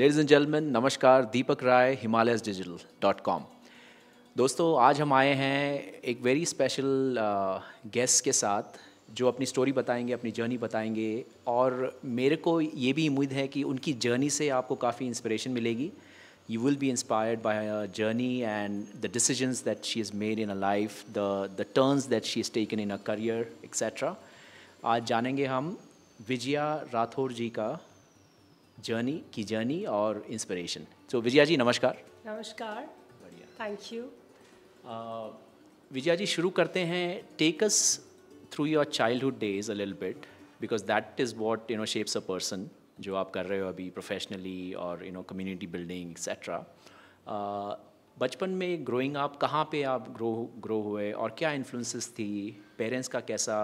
Ladies and gentlemen, नमस्कार, Deepak Rai, himalayasdigital.com। दोस्तों, आज हम आए हैं एक वेरी स्पेशल गेस्ट के साथ जो अपनी स्टोरी बताएंगे, अपनी जर्नी बताएंगे और मेरे को ये भी उम्मीद है कि उनकी जर्नी से आपको काफ़ी इंस्पिरेशन मिलेगी। You will be inspired by her journey and the decisions that she has made in her life, the turns that she has taken in her career, etc. आज जानेंगे हम विजया राठौर जी का जर्नी और इंस्पिरेशन। सो विजया जी नमस्कार। नमस्कार। बढ़िया, थैंक यू। विजया जी शुरू करते हैं। Take us through your childhood days a little bit because that is what shapes a person जो आप कर रहे हो अभी प्रोफेशनली और कम्युनिटी बिल्डिंग एक्सेट्रा। बचपन में ग्रोइंग अप कहाँ पे आप ग्रो हुए और क्या इन्फ्लुएंसेस थी? पेरेंट्स का कैसा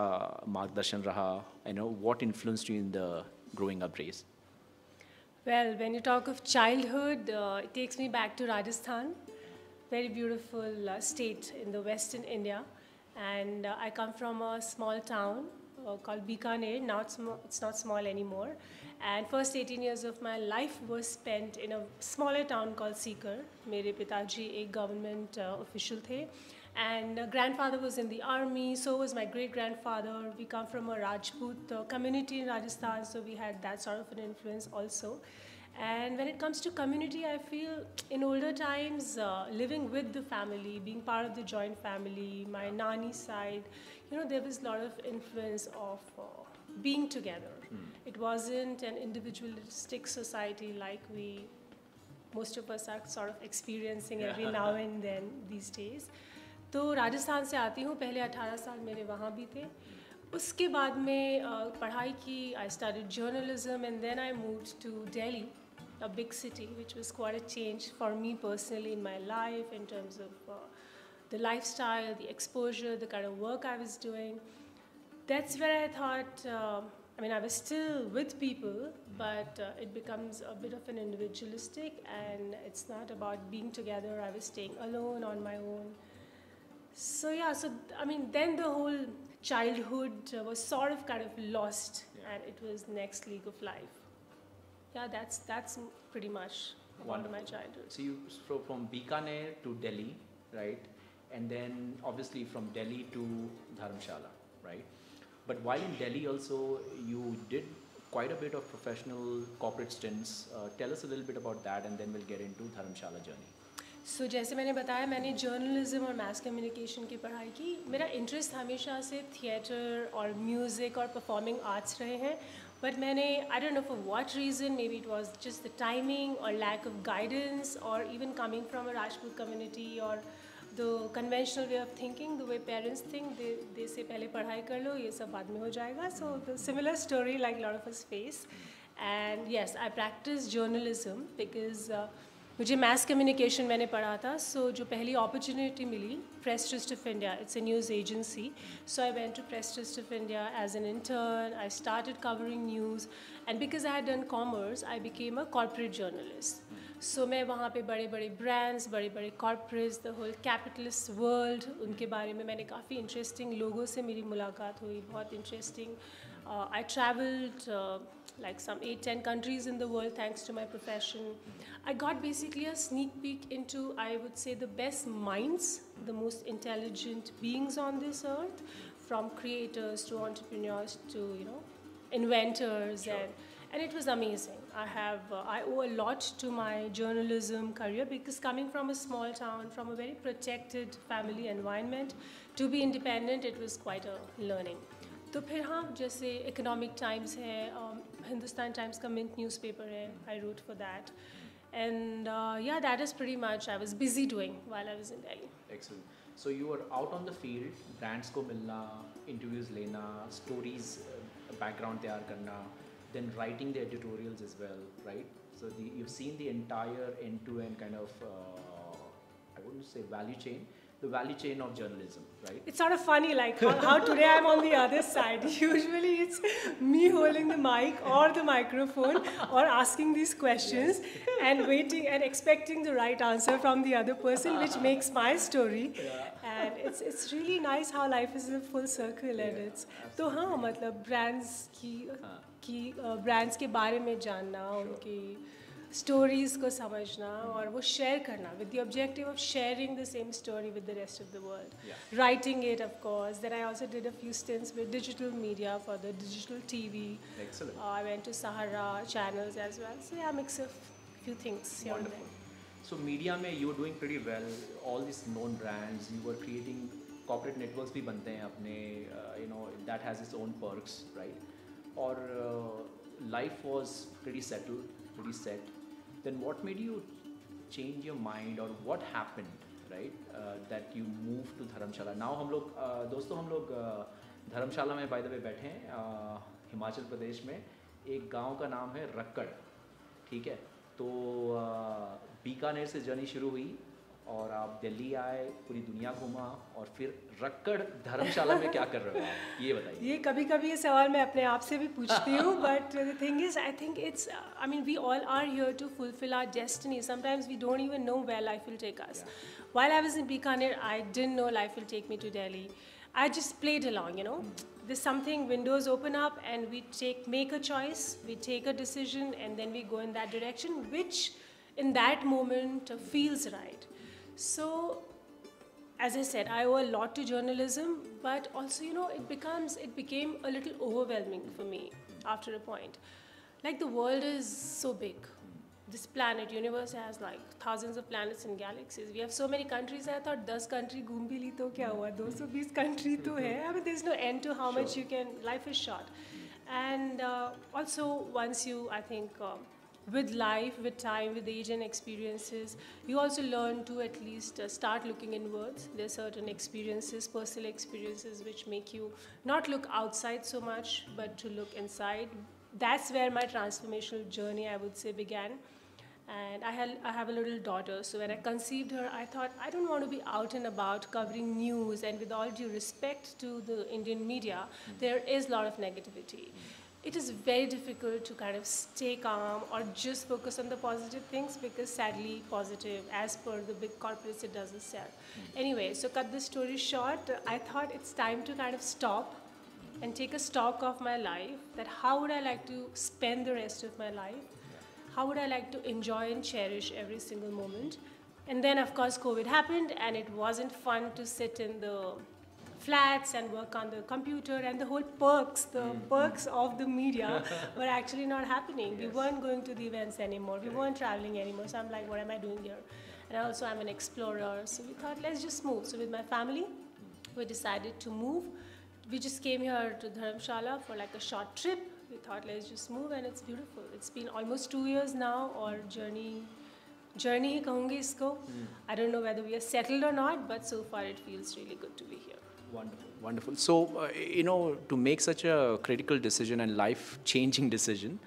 मार्गदर्शन रहा? What influenced you in the growing up days? Well, when you talk of childhood, it takes me back to Rajasthan, very beautiful state in the western India, and I come from a small town called Bikaner. Now it's not small anymore, and first 18 years of my life was spent in a smaller town called Sikar. मेरे पिताजी एक government official थे, and grandfather was in the army, so was my great grandfather. We come from a Rajput community in Rajasthan, so we had that sort of an influence also. And when it comes to community, I feel in older times, living with the family, being part of the joint family, my nani side, there was a lot of influence of being together. It wasn't an individualistic society like most of us are sort of experiencing every now and then these days. तो राजस्थान से आती हूँ, पहले 18 साल मेरे वहाँ भी थे। उसके बाद में पढ़ाई की, I started journalism and then I moved to Delhi, a big city, which was quite a change for me personally in my life in terms of the lifestyle, the exposure, the kind of work I was doing. That's where I thought, I was still with people, but it becomes a bit of an individualistic, and it's not about being together. I was staying alone on my own. So then the whole childhood was sort of kind of lost, and it was next league of life. Yeah, that's pretty much one of my childhood. So you from Bikaner to Delhi, right? And then obviously from Delhi to Dharamshala, right? But while in Delhi also, you did quite a bit of professional corporate stints. Tell us a little bit about that, and then we'll get into Dharamshala journey. So जैसे मैंने बताया, मैंने journalism और mass communication की पढ़ाई की। मेरा interest हमेशा से थिएटर और म्यूज़िक और परफॉर्मिंग आर्ट्स रहे हैं, बट मैंने I don't know for what reason, maybe it was just the timing और लैक ऑफ गाइडेंस और even coming from a Rajput community और the conventional way of thinking, the way parents think, they say पहले पढ़ाई कर लो, ये सब बाद में हो जाएगा। So the similar story like lot of us face, and yes I practice journalism because मुझे मास कम्युनिकेशन मैंने पढ़ा था। सो जो पहली अपॉर्चुनिटी मिली, Press Trust of India, it's a news agency, so I went to Press Trust of India as an intern. I started covering news, and because I had done commerce, I became a corporate journalist. So मैं वहाँ पे बड़े बड़े brands, बड़े बड़े corporates, the whole capitalist world, उनके बारे में मैंने काफ़ी इंटरेस्टिंग लोगों से मेरी मुलाकात हुई, बहुत interesting. I traveled like some 8-10 countries in the world thanks to my profession. I got basically a sneak peek into, I would say, the best minds, the most intelligent beings on this earth, from creators to entrepreneurs to inventors. Sure. And it was amazing. I owe a lot to my journalism career because coming from a small town, from a very protected family environment, to be independent, it was quite a learning. तो फिर हाँ, जैसे Economic Times है, Hindustan Times का Mint newspaper है, I wrote for that, and yeah that is pretty much I was busy doing while I was in Delhi. Excellent. So you are out on the field, brands को मिलना, interviews लेना, stories background तैयार करना, then writing the editorials as well, right? So you've seen the entire end-to-end kind of I wouldn't say value chain, the value chain of journalism, right? It's sort of funny, like how today I'm on the other side. Usually it's me holding the mic or the microphone or asking these questions, yes, and waiting and expecting the right answer from the other person, which makes my story. Yeah. And it's really nice how life is a full circle, and it's तो हाँ, मतलब brands की brands के बारे में जानना, उनकी stories को समझना और वो share करना with the objective of sharing the same story with the rest of the world. Writing it, of course. Then I also did a few stints with digital media for the digital TV. Excellent. I went to Sahara channels as well. So yeah, mix of few things here and there. So media में you were doing pretty well. All these known brands, you were creating corporate networks भी बनते हैं अपने, you know, that has its own perks, right? Or life was pretty settled, pretty set. Then what made you change your mind, or what happened, right? That you moved to Dharamshala. Now हम लोग दोस्तों हम लोग धर्मशाला में by the way बैठे हैं हिमाचल प्रदेश में एक गांव का नाम है रक्कड़, ठीक है? तो बीकानेर से जर्नी शुरू हुई और आप दिल्ली आए, पूरी दुनिया घूमा और फिर रक्कड़ धर्मशाला में क्या कर रहे हो आप, ये बताइए। ये कभी-कभी ये सवाल मैं अपने आप से भी पूछती हूँ, but the thing is, I think it's, I mean, we all are here to fulfill our destiny. Sometimes we don't even know where life will take us. While I was in Bikaner, I didn't know life will take me to Delhi. I just played along, you know. There's something, windows open up and we make a choice, we take a decision, and then we go in that direction, which in that moment feels right. So, as I said, I owe a lot to journalism, but also, you know, it became a little overwhelming for me after a point. Like, the world is so big. This planet, universe has like thousands of planets and galaxies. We have so many countries. I thought 10 country घूम भी ली तो क्या हुआ? 220 country तो है. I mean, there's no end to how much you can. Life is short, and also once you, I think, with life, with time, with age and experiences, you also learn to at least start looking inwards. There's certain experiences, personal experiences, which make you not look outside so much, but to look inside. That's where my transformational journey, I would say, began. And I have a little daughter, so when I conceived her, I thought, I don't want to be out and about covering news, and with all due respect to the Indian media, there is a lot of negativity. It is very difficult to kind of stay calm or just focus on the positive things, because sadly, positive, as per the big corporates, it doesn't sell. Anyway, so cut the story short, I thought it's time to kind of stop and take a stock of my life, that how would I like to spend the rest of my life? How would I like to enjoy and cherish every single moment? And then, of course, COVID happened, and it wasn't fun to sit in the flats and work on the computer, and the whole perks of the media were actually not happening. We weren't going to the events anymore. We weren't traveling anymore. So I'm like, what am I doing here? And also, I'm an explorer. So we thought, let's just move. So with my family, we decided to move. We just came here to Dharamshala for like a short trip. We thought, let's just move, and it's beautiful. It's been almost 2 years now, or journey ही कहूँगी इसको. I don't know whether we are settled or not, but so far it feels really good to be here. Wonderful, wonderful. So, you know, to make such a critical decision and life-changing decision,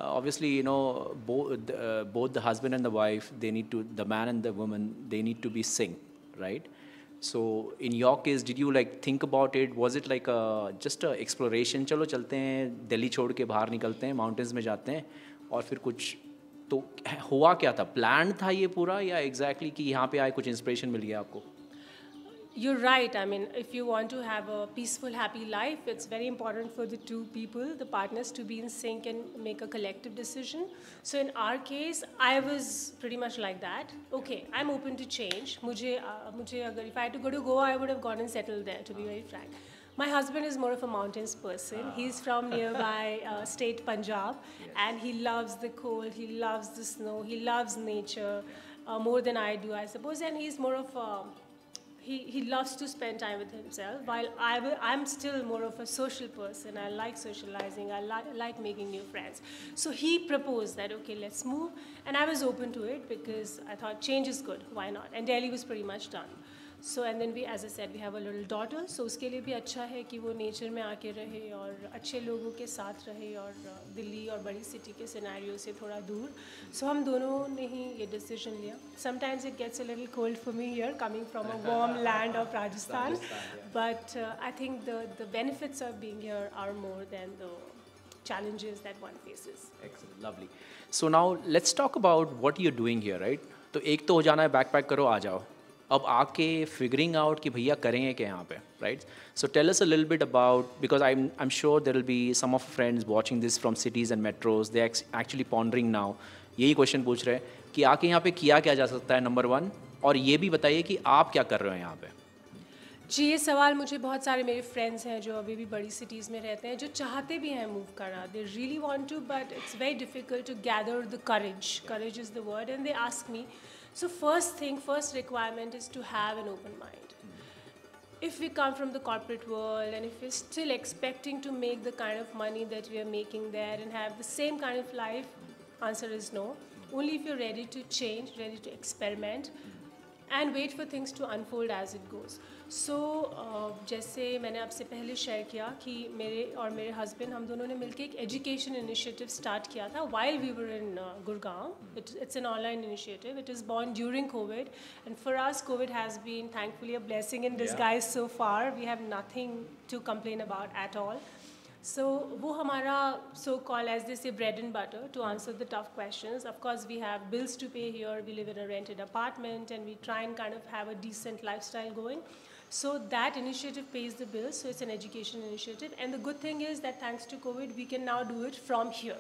obviously, you know, both the husband and the wife, the man and the woman, they need to be synced, right? So, in your case, did you like think about it? Was it like just a exploration? चलो चलते हैं, दिल्ली छोड़ के बाहर निकलते हैं, mountains में जाते हैं, और फिर कुछ तो हुआ क्या था? Planned था ये पूरा, या exactly कि यहाँ पे आए कुछ inspiration मिल गया आपको? You're right. I mean, if you want to have a peaceful, happy life, it's very important for the two people, the partners, to be in sync and make a collective decision. So in our case, I was pretty much like that. Okay, I'm open to change. If I had to go to Goa, I would have gone and settled there, to be very frank. My husband is more of a mountains person. He's from nearby state Punjab, and he loves the cold, he loves the snow, he loves nature more than I do, I suppose. And he's more of a... He loves to spend time with himself, while I'm still more of a social person. I like socializing, I like making new friends. So he proposed that, okay, let's move. And I was open to it because I thought change is good, why not? And Delhi was pretty much done. So, and then we, as I said, we have a little daughter. So उसके लिए भी अच्छा है कि वो nature में आके रहे और अच्छे लोगों के साथ रहे और दिल्ली और बड़ी सिटी के सिनेरियो से थोड़ा दूर. So हम दोनों ने ही ये decision लिया. Sometimes it gets a little cold for me here, coming from a warm land of Rajasthan. But I think the benefits of being here are more than the challenges that one faces. Excellent, lovely. So now let's talk about what you're doing here, right? तो एक तो हो जाना है backpack करो आ जाओ. अब आके figuring out कि भैया करेंगे क्या यहाँ पे, right? So tell us a little bit about, because I'm sure there will be some of friends watching this from cities and metros. They're actually pondering now, यही क्वेश्चन पूछ रहे हैं कि आके यहाँ पे किया क्या जा सकता है, नंबर 1, और ये भी बताइए कि आप क्या कर रहे हो यहाँ पे। जी, ये सवाल मुझे बहुत सारे मेरे फ्रेंड्स हैं जो अभी भी बड़ी सिटीज़ में रहते हैं, जो चाहते भी हैं मूव करना, they really want to, but it's very difficult to gather the courage is the word, and they ask me. So first requirement is to have an open mind. If we come from the corporate world and if we're still expecting to make the kind of money that we are making there and have the same kind of life, answer is no. Only if you're ready to change, ready to experiment and wait for things to unfold as it goes. So जैसे मैंने आपसे पहले share किया कि मेरे और मेरे husband हम दोनों ने मिलकर एक एजुकेशन इनिशिएटिव स्टार्ट किया था while we were in Gurgaon. It's an online initiative. It was born during COVID, and for us COVID has been thankfully a blessing in disguise so far. We have nothing to complain about at all. So वो हमारा so called, as they say, bread and butter to answer the tough questions. Of course we have bills to pay here, we live in a rented apartment and we try and kind of have a decent lifestyle going. So that initiative pays the bills, so it's an education initiative. And the good thing is that thanks to COVID we can now do it from here.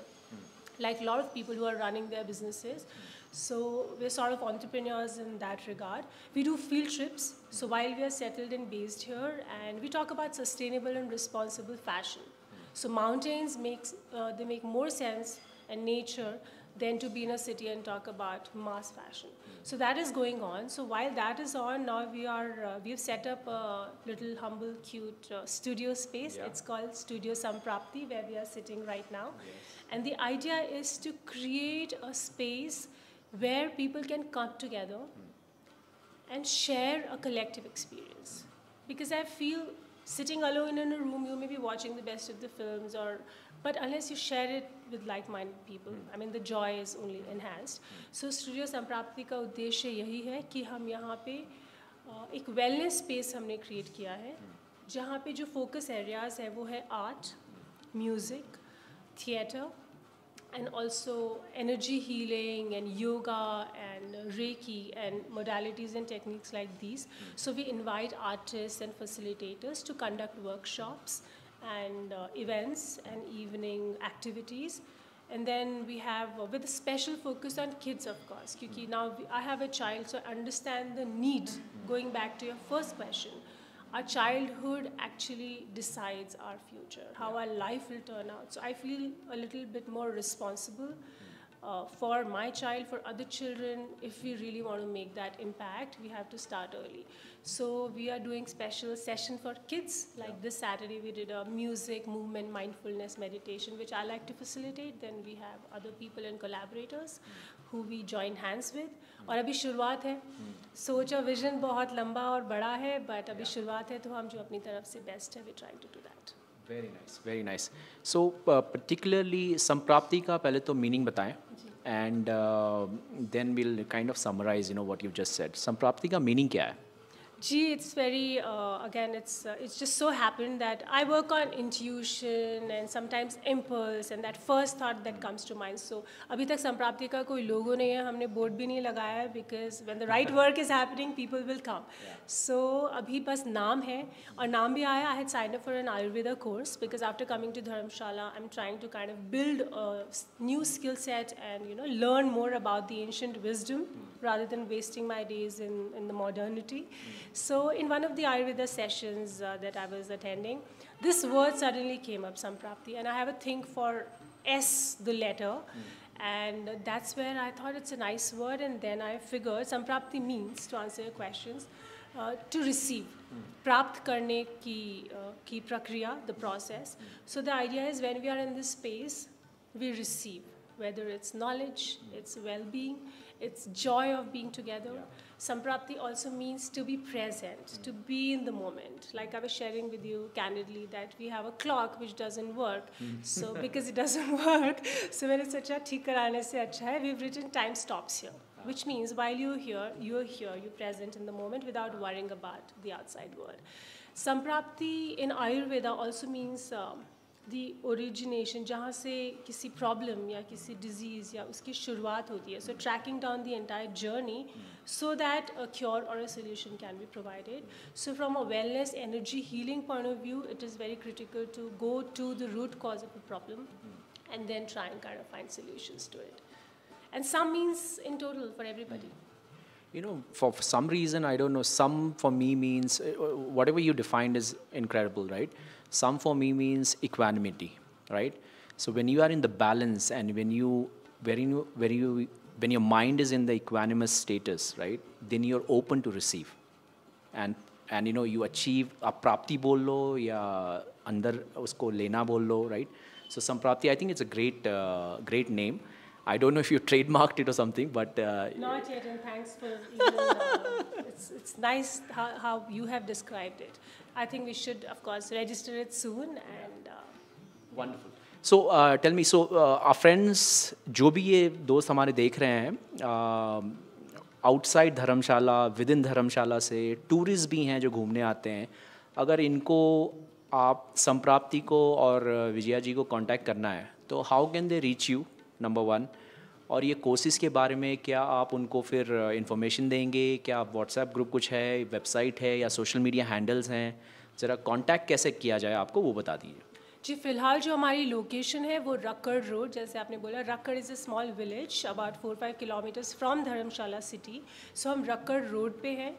Like a lot of people who are running their businesses. So we're sort of entrepreneurs in that regard. We do field trips, so while we are settled and based here, and we talk about sustainable and responsible fashion. So mountains they make more sense, and nature, than to be in a city and talk about mass fashion. So that is going on. So while that is on, now we've set up a little humble, cute studio space. Yeah. It's called Studio Sampraapti, where we are sitting right now. Yes. And the idea is to create a space where people can come together and share a collective experience. Because I feel sitting alone in a room, you may be watching the best of the films, but unless you share it with like-minded people, I mean, the joy is only enhanced. So Studio Sampraapti का उद्देश्य यही है कि हम यहाँ पे एक wellness space हमने create किया है, जहाँ पे जो focus areas है वो है art, music, theatre, and also energy healing and yoga and Reiki and modalities and techniques like these. So we invite artists and facilitators to conduct workshops and events and evening activities. And then we have with a special focus on kids, of course, because now I have a child, so I understand the need. Going back to your first question, our childhood actually decides our future, how our life will turn out. So I feel a little bit more responsible for my child, for other children. If we really want to make that impact, we have to start early. So we are doing special session for kids. Like this Saturday we did a music, movement, mindfulness, meditation, which I like to facilitate. Then we have other people and collaborators who we join hands with. और अभी शुरुआत है, सोच और vision बहुत लंबा और बड़ा है, बट अभी शुरुआत है, तो हम जो अपनी तरफ से बेस्ट है, we trying to do that. Very nice, very nice. So particularly संप्राप्ति का पहले तो मीनिंग बताएं, and then we'll kind of summarize, what you've just said. संप्राप्ति का मीनिंग क्या है? Gee, it's very, again, it's just so happened that I work on intuition and sometimes impulse and that first thought that comes to mind. So, अभी तक संप्राप्ति का कोई लोगो नहीं है, हमने बोर्ड भी नहीं लगाया है, because when the right work is happening, people will come. Yeah. So, अभी बस नाम है, और नाम भी आया. I had signed up for an Ayurveda course because after coming to Dharamshala, I'm trying to kind of build a new skill set and learn more about the ancient wisdom rather than wasting my days in the modernity. So in one of the Ayurveda sessions that I was attending, this word suddenly came up, Sampraapti, and I have a thing for S, the letter, and that's where I thought it's a nice word, and then I figured Sampraapti means, to answer your questions, to receive. Prapt karne ki prakriya, the process. So the idea is when we are in this space, we receive, whether it's knowledge, it's well-being, it's joy of being together. Yeah. Sampraapti also means to be present, to be in the moment. Like I was sharing with you candidly that we have a clock which doesn't work. So because it doesn't work, so when it's acha theek karane se acha hai, we've written time stops here. Which means while you're here, you're present in the moment without worrying about the outside world. Sampraapti in Ayurveda also means the origination, जहाँ से किसी problem या किसी disease या उसकी शुरुआत होती है. So tracking down the entire journey so that a cure or a solution can be provided. So from a wellness, energy, healing point of view, it is very critical to go to the root cause of a problem and then try and kind of find solutions to it. And some means in total for everybody. You know, for some reason, I don't know, some for me means, whatever you defined is incredible, right? Some for me means equanimity, right? So when you are in the balance and when your mind is in the equanimous status, right, then you're open to receive. And you know, you achieve, आप प्राप्ति बोल लो या अंदर उसको लेना बोल लो, right? So Sampraapti, I think it's a great name. I don't know if you trademarked it or something, but Not yet, and thanks for even, it's nice how you have described it. I think we should, of course, register it soon and. Wonderful. So tell me, so our friends, जो भी ये दोस्त हमारे देख रहे हैं, outside Dharamshala, with in धर्मशाला से tourist भी हैं जो घूमने आते हैं, अगर इनको आप संप्राप्ति को और विजया जी को कांटेक्ट करना है, तो how can they reach you, number one? और ये कोर्सेज़ के बारे में क्या आप उनको फिर इंफॉर्मेशन देंगे? क्या व्हाट्सएप ग्रुप कुछ है, वेबसाइट है या सोशल मीडिया हैंडल्स हैं? ज़रा कांटेक्ट कैसे किया जाए आपको, वो बता दीजिए। जी, फ़िलहाल जो हमारी लोकेशन है वो रक्कड़ रोड, जैसे आपने बोला, Rakkar is a small village about 4-5 kilometres from Dharamshala city. So हम रक्कड़ रोड पे हैं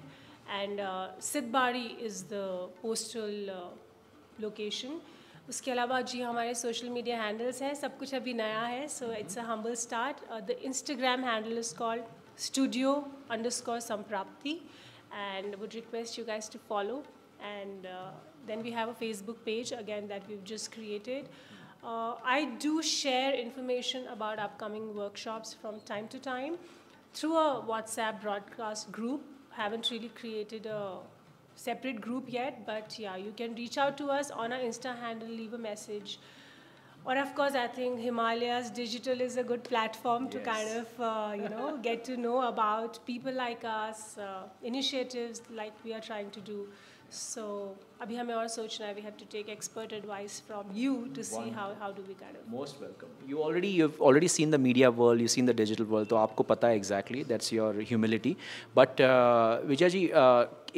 and Sidhbari is the postal location. उसके अलावा जी हमारे सोशल मीडिया हैंडल्स हैं, सब कुछ अभी नया है, so it's a humble start. The Instagram handle is called studio_sampraapti and would request you guys to follow. And then we have a Facebook page again that we've just created. I do share information about upcoming workshops from time to time through a WhatsApp broadcast group. Haven't really created a separate group yet, but yeah, you can reach out to us on our Insta handle, leave a message. Or of course, I think Himalayas Digital is a good platform to kind of, get to know about people like us, initiatives like we are trying to do. So, abhi hame aur sochna hai, we have to take expert advice from you to see how do we kind of. Most welcome. You've already seen the media world, you've seen the digital world, तो आपको पता है exactly, that's your humility. But Vijaya ji,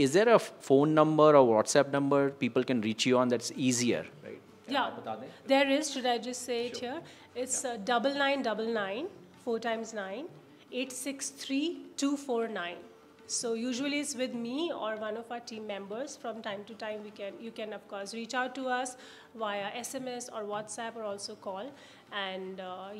is there a phone number or WhatsApp number people can reach you on that's easier, right? Yeah, there is. Should I just say it here? It's 9999 4 times 9 863 249. So usually it's with me or one of our team members. From time to time, you can of course reach out to us via SMS or WhatsApp or also call. And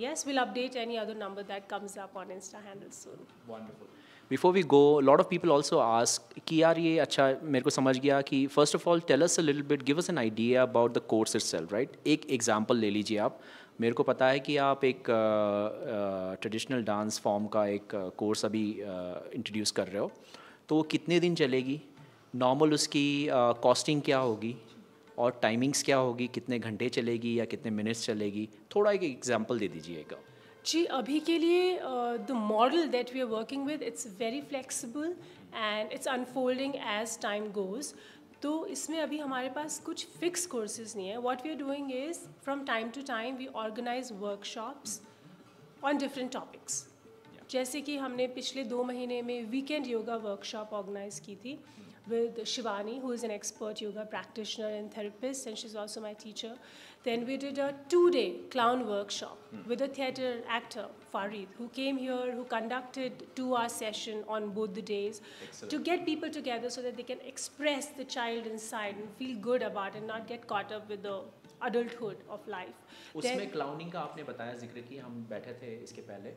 yes, we'll update any other number that comes up on Insta handle soon. Wonderful. Before we go, a lot of people also ask कि यार ये अच्छा मेरे को समझ गया कि first of all tell us a little bit, give us an idea about the course itself, right? एक example ले लीजिए आप। मेरे को पता है कि आप एक ट्रेडिशनल डांस फॉर्म का एक कोर्स अभी इंट्रोड्यूस कर रहे हो, तो वो कितने दिन चलेगी, नॉर्मल उसकी कॉस्टिंग क्या होगी और टाइमिंग्स क्या होगी, कितने घंटे चलेगी या कितने मिनट्स चलेगी, थोड़ा एक एग्जांपल दे दीजिएगा। जी, अभी के लिए the model that we are working with, it's very flexible and it's unfolding as time goes. तो इसमें अभी हमारे पास कुछ फिक्स कोर्सेज नहीं है। What we are doing is from time to time we organise workshops on different topics. जैसे कि हमने पिछले 2 महीने में वीकेंड योगा वर्कशॉप ऑर्गेनाइज की थी with Shivani, who is an expert yoga practitioner and therapist, and she's also my teacher. Then we did a 2-day clown workshop with a theatre actor, Farid, who came here, who conducted 2-hour session on both the days. Excellent. To get people together so that they can express the child inside and feel good about it and not get caught up with the adulthood of life. उसमें clowning का आपने बताया, जिक्र की, हम बैठे थे इसके पहले,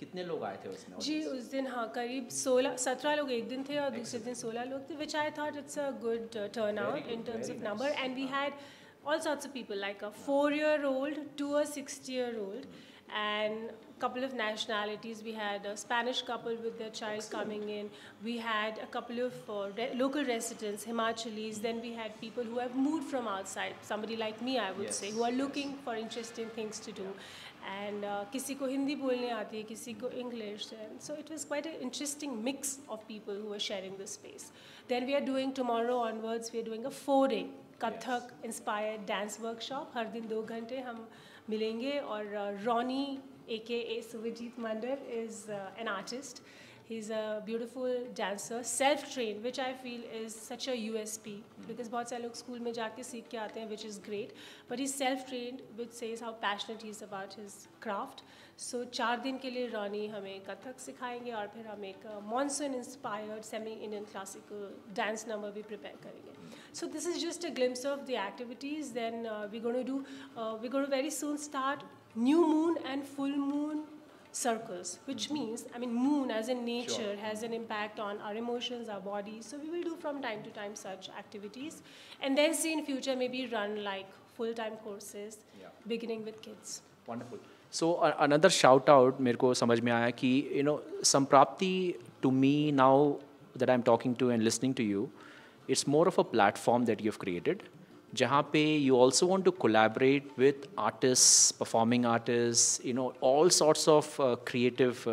कितने लोग आए थे उसमें? जी, उस दिन हाँ करीब 16-17 लोग एक दिन थे और दूसरे दिन 16 लोग थे, which I thought it's a good turnout in terms of number. And we had all sorts of people, like a 4-year-old to a 60-year-old and a couple of nationalities. We had a Spanish couple with their child coming in. We had a couple of local residents, Himachalis. Then we had people who have moved from outside, somebody like me, I would say, who are looking for interesting things to do. And किसी को हिंदी बोलने आती है, किसी को English. And so it was quite an interesting mix of people who were sharing this space. Then we are doing, tomorrow onwards, we are doing a 4-day Kathak inspired dance workshop. हर दिन 2 घंटे हम मिलेंगे और Ronnie, aka Suvajit Mandal, is an artist. He's a beautiful dancer, self-trained, which I feel is such a USP. Because बहुत सारे लोग school में जाके सीख के आते हैं, which is great. But he's self-trained, which says how passionate he is about his craft. So 4 दिन के लिए रानी हमें कथक सिखाएंगे और फिर हम एक monsoon-inspired semi-Indian classical dance number भी prepare करेंगे. So this is just a glimpse of the activities. Then we're going to very soon start new moon and full moon circles, which means, I mean, moon as in nature has an impact on our emotions, our bodies. So we will do from time to time such activities, and then see in future maybe run like full-time courses, beginning with kids. Wonderful. So another shout out, मेरे को समझ में आया कि Sampraapti, to me now that I'm talking to and listening to you, it's more of a platform that you've created. जहाँ पे you also want to collaborate with artists, performing artists, all sorts of creative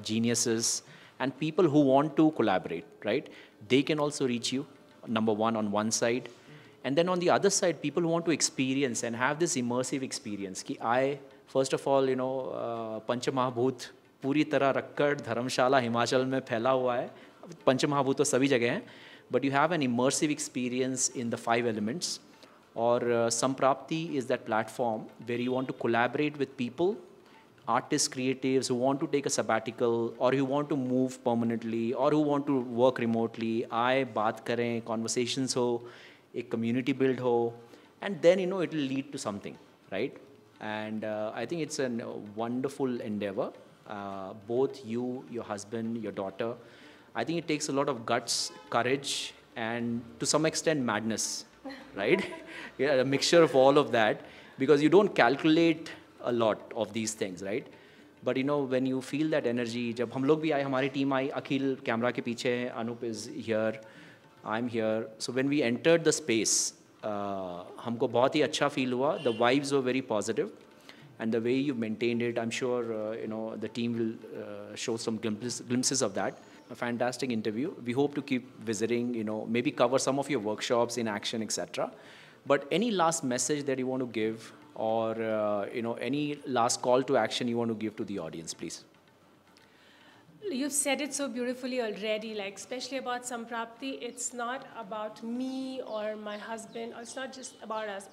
geniuses and people who want to collaborate, right? They can also reach you, number one, on one side. And then on the other side, people who want to experience and have this immersive experience. कि first of all, पंचमहाभूत पूरी तरह रक्कड़, धर्मशाला, हिमाचल में फैला हुआ है. पंचमहाभूत तो सभी जगह हैं. But you have an immersive experience in the 5 elements. Or Sampraapti is that platform where you want to collaborate with people, artists, creatives who want to take a sabbatical or who want to move permanently or who want to work remotely. Baat kare, conversations ho, a community build ho, and then it will lead to something, right? And I think it's a wonderful endeavor. Both you, your husband, your daughter. I think it takes a lot of guts, courage, and to some extent madness. Right? Yeah, a mixture of all of that, because you don't calculate a lot of these things, right? But when you feel that energy, जब हम लोग भी आए, हमारी team आई, अखिल camera के पीछे है, Anup is here, I'm here. So when we entered the space, हमको बहुत ही अच्छा feel हुआ. The vibes were very positive, and the way you maintained it, I'm sure the team will show some glimpses of that. A fantastic interview. We hope to keep visiting, maybe cover some of your workshops in action, etc. But any last message that you want to give, or any last call to action you want to give to the audience, please? You've said it so beautifully already, like especially about Sampraapti. It's not about me or my husband, or it's not just about us.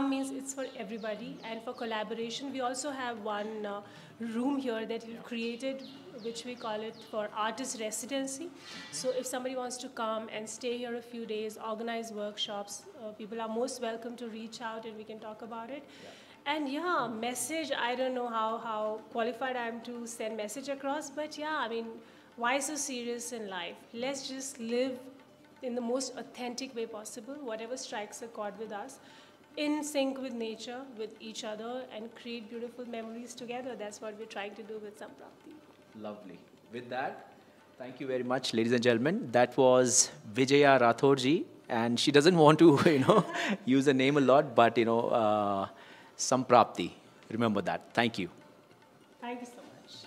Means it's for everybody, and for collaboration. We also have one room here that we've created, which we call it for artist residency. So if somebody wants to come and stay here a few days, organize workshops, people are most welcome to reach out and we can talk about it. Yeah. And message, I don't know how qualified I am to send message across, but why so serious in life? Let's just live in the most authentic way possible, whatever strikes a chord with us, in sync with nature, with each other, and create beautiful memories together. That's what we're trying to do with Sampraapti. Lovely. With that, thank you very much, ladies and gentlemen. That was Vijaya Rathore ji, and she doesn't want to, use the name a lot, but Sampraapti. Remember that. Thank you. Thank you so much.